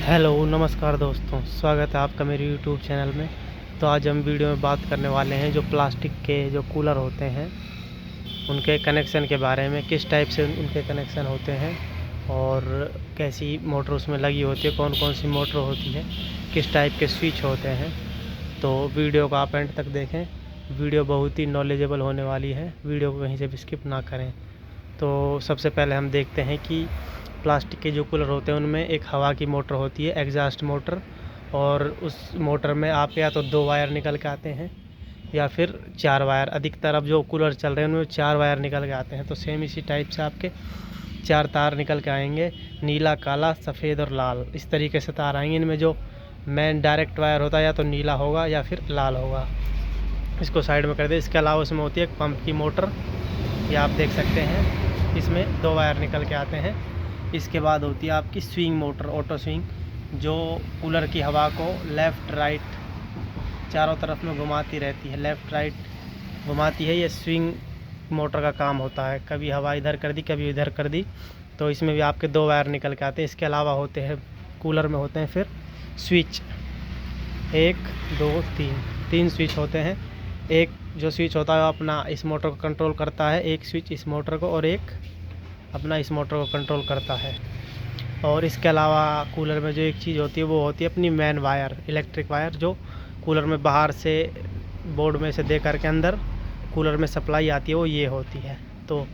Hello नमस्कार दोस्तों, स्वागत है आपका मेरे यूट्यूब चैनल में। तो आज हम वीडियो में बात करने वाले हैं जो प्लास्टिक के जो कूलर होते हैं उनके कनेक्शन के बारे में, किस टाइप से उनके कनेक्शन होते हैं और कैसी मोटर उसमें लगी होती है, कौन कौन सी मोटर होती है, किस टाइप के स्विच होते हैं। तो वीडियो को आप एंड तक देखें, वीडियो बहुत ही नॉलेजेबल होने वाली है, वीडियो को कहीं से भी स्किप ना करें। तो सबसे पहले हम देखते हैं कि प्लास्टिक के जो कूलर होते हैं उनमें एक हवा की मोटर होती है, एग्जॉस्ट मोटर, और उस मोटर में आप या तो 2 वायर निकल के आते हैं या फिर 4 वायर। अधिकतर अब जो कूलर चल रहे हैं उनमें 4 वायर निकल के आते हैं। तो सेम इसी टाइप से आपके 4 तार निकल के आएंगे, नीला, काला, सफ़ेद और लाल, इस तरीके से तार आएंगे। इनमें जो मेन डायरेक्ट वायर होता है या तो नीला होगा या फिर लाल होगा। इसको साइड में कर दे। इसके अलावा उसमें होती है एक पंप की मोटर, ये आप देख सकते हैं, इसमें 2 वायर निकल के आते हैं। इसके बाद होती है आपकी स्विंग मोटर, ऑटो स्विंग, जो कूलर की हवा को लेफ़्ट राइट चारों तरफ में घुमाती रहती है, लेफ़्ट राइट घुमाती है। ये स्विंग मोटर का काम होता है, कभी हवा इधर कर दी कभी इधर कर दी। तो इसमें भी आपके 2 वायर निकल के आते हैं। इसके अलावा होते हैं कूलर में होते हैं फिर स्विच, 1 2 3 स्विच होते हैं। एक जो स्विच होता है वो अपना इस मोटर को कंट्रोल करता है, एक स्विच इस मोटर को, और एक अपना इस मोटर को कंट्रोल करता है। और इसके अलावा कूलर में जो एक चीज़ होती है वो होती है अपनी मेन वायर, इलेक्ट्रिक वायर, जो कूलर में बाहर से बोर्ड में से दे करके अंदर कूलर में सप्लाई आती है, वो ये होती है। तो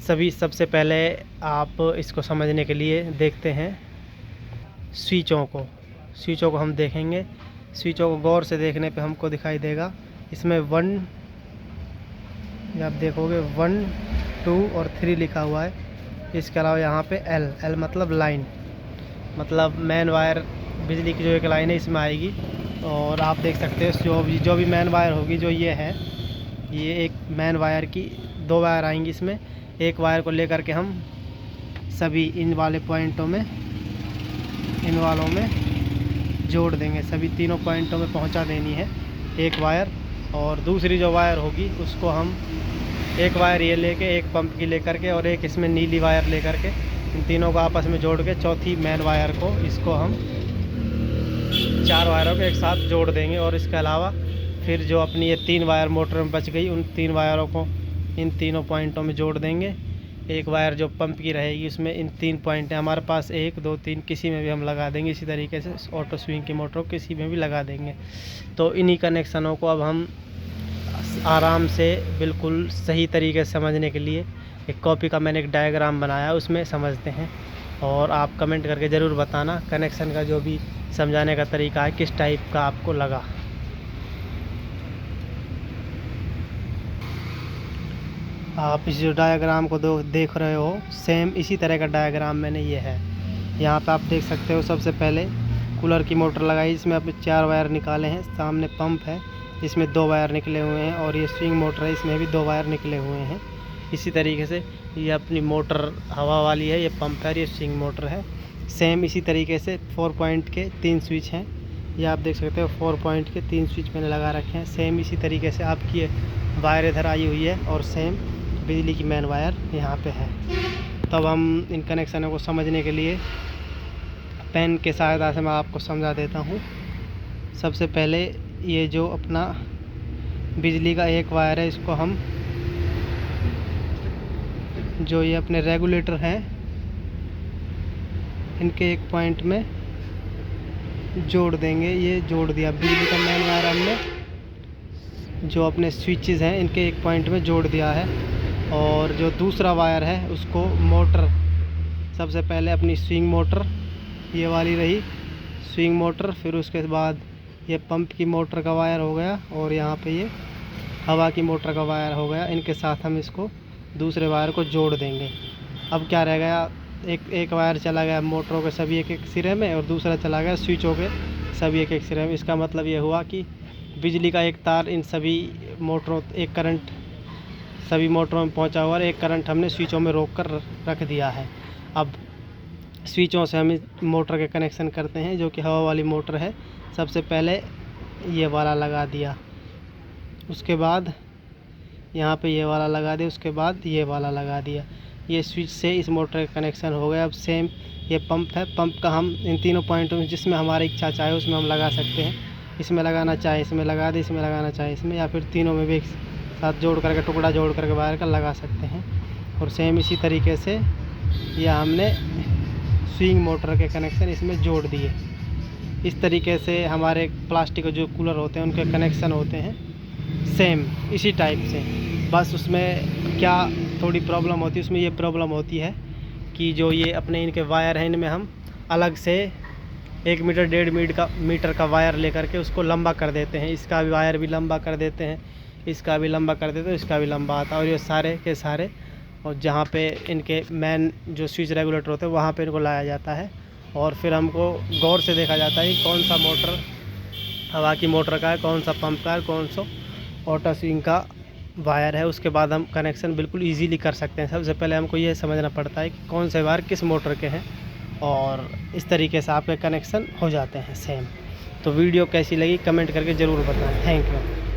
सबसे पहले आप इसको समझने के लिए देखते हैं स्विचों को हम देखेंगे। स्विचों को गौर से देखने पे हमको दिखाई देगा, इसमें 1, आप देखोगे 1 2 और 3 लिखा हुआ है। इसके अलावा यहाँ पे एल मतलब लाइन, मतलब मेन वायर, बिजली की जो एक लाइन है इसमें आएगी। और आप देख सकते हो जो भी मेन वायर होगी, जो ये है, ये एक मेन वायर की 2 वायर आएंगी इसमें। एक वायर को लेकर के हम सभी इन वाले पॉइंटों में, इन वालों में जोड़ देंगे, सभी तीनों पॉइंटों में पहुँचा देनी है एक वायर। और दूसरी जो वायर होगी उसको हम एक वायर ये लेके, एक पंप की लेकर के और एक इसमें नीली वायर लेकर के, इन तीनों को आपस में जोड़ के चौथी मेन वायर को, इसको हम 4 वायरों को एक साथ जोड़ देंगे। और इसके अलावा फिर जो अपनी ये 3 वायर मोटर में बच गई, उन 3 वायरों को इन तीनों पॉइंटों में जोड़ देंगे। एक वायर जो पंप की रहेगी उसमें इन 3 पॉइंट हैं हमारे पास, 1 2 3, किसी में भी हम लगा देंगे। इसी तरीके से ऑटो स्विंग की मोटर को किसी में भी लगा देंगे। तो इन्हीं कनेक्शनों को अब हम आराम से बिल्कुल सही तरीके से समझने के लिए एक कॉपी का मैंने एक डायग्राम बनाया, उसमें समझते हैं। और आप कमेंट करके ज़रूर बताना कनेक्शन का जो भी समझाने का तरीका है किस टाइप का आपको लगा। आप इस जो डायग्राम को देख रहे हो, सेम इसी तरह का डायग्राम मैंने ये है। यहाँ पे आप देख सकते हो, सबसे पहले कूलर की मोटर लगाई, इसमें अपने 4 वायर निकाले हैं। सामने पंप है, इसमें 2 वायर निकले हुए हैं, और ये स्विंग मोटर है, इसमें भी 2 वायर निकले हुए हैं। इसी तरीके से ये अपनी मोटर हवा वाली है, ये पंप है, ये स्विंग मोटर है। सेम इसी तरीके से 4 पॉइंट के 3 स्विच हैं, ये आप देख सकते हो 4 पॉइंट के 3 स्विच मैंने लगा रखे हैं। सेम इसी तरीके से आपकी वायर इधर आई हुई है, और सेम बिजली की मेन वायर यहाँ पे है। तब हम इन कनेक्शनों को समझने के लिए पेन के सहायता से मैं आपको समझा देता हूँ। सबसे पहले ये जो अपना बिजली का एक वायर है, इसको हम, जो ये अपने रेगुलेटर हैं, इनके एक पॉइंट में जोड़ देंगे। ये जोड़ दिया बिजली का मेन वायर हमने, जो अपने स्विचेस हैं इनके एक पॉइंट में जोड़ दिया है। और जो दूसरा वायर है उसको मोटर, सबसे पहले अपनी स्विंग मोटर ये वाली रही स्विंग मोटर, फिर उसके बाद ये पंप की मोटर का वायर हो गया, और यहाँ पे ये हवा की मोटर का वायर हो गया। इनके साथ हम इसको दूसरे वायर को जोड़ देंगे। अब क्या रह गया, एक वायर चला गया मोटरों के सभी एक एक सिरे में, और दूसरा चला गया स्विचों के सभी एक एक सिरे में। इसका मतलब ये हुआ कि बिजली का एक तार इन सभी मोटरों, एक करंट सभी मोटरों में पहुंचा हुआ, और एक करंट हमने स्विचों में रोक कर रख दिया है। अब स्विचों से हम इस मोटर के कनेक्शन करते हैं, जो कि हवा वाली मोटर है। सबसे पहले ये वाला लगा दिया, उसके बाद यहाँ पे ये वाला लगा दिया, उसके बाद ये वाला लगा दिया। ये स्विच से इस मोटर का कनेक्शन हो गया। अब सेम ये पंप है। पंप का हम इन तीनों पॉइंटों में जिसमें हमारी इच्छा चाहे उसमें हम लगा सकते हैं। इसमें लगाना चाहे इसमें लगा दे, इसमें लगाना चाहे इसमें, या फिर तीनों में भी एक साथ जोड़ करके टुकड़ा जोड़ करके वायर का लगा सकते हैं। और सेम इसी तरीके से यह हमने स्विंग मोटर के कनेक्शन इसमें जोड़ दिए। इस तरीके से हमारे प्लास्टिक के जो कूलर होते हैं उनके कनेक्शन होते हैं सेम इसी टाइप से। बस उसमें क्या थोड़ी प्रॉब्लम होती है, उसमें ये प्रॉब्लम होती है कि जो ये अपने इनके वायर हैं इनमें हम अलग से 1 मीटर 1.5 मीटर का वायर लेकर के उसको लंबा कर देते हैं। इसका भी वायर भी लंबा कर देते हैं, इसका भी लंबा कर देते हैं, इसका भी लंबा आता है। और ये सारे के सारे और जहाँ पे इनके मेन जो स्विच रेगुलेटर होते हैं वहाँ पे इनको लाया जाता है। और फिर हमको गौर से देखा जाता है कि कौन सा मोटर हवा की मोटर का है, कौन सा पंप का है, कौन सा ऑटो स्विंग का वायर है। उसके बाद हम कनेक्शन बिल्कुल इजीली कर सकते हैं। सबसे पहले हमको ये समझना पड़ता है कि कौन से वायर किस मोटर के हैं, और इस तरीके से आपके कनेक्शन हो जाते हैं सेम। तो वीडियो कैसी लगी कमेंट करके ज़रूर बताएं। Thank you.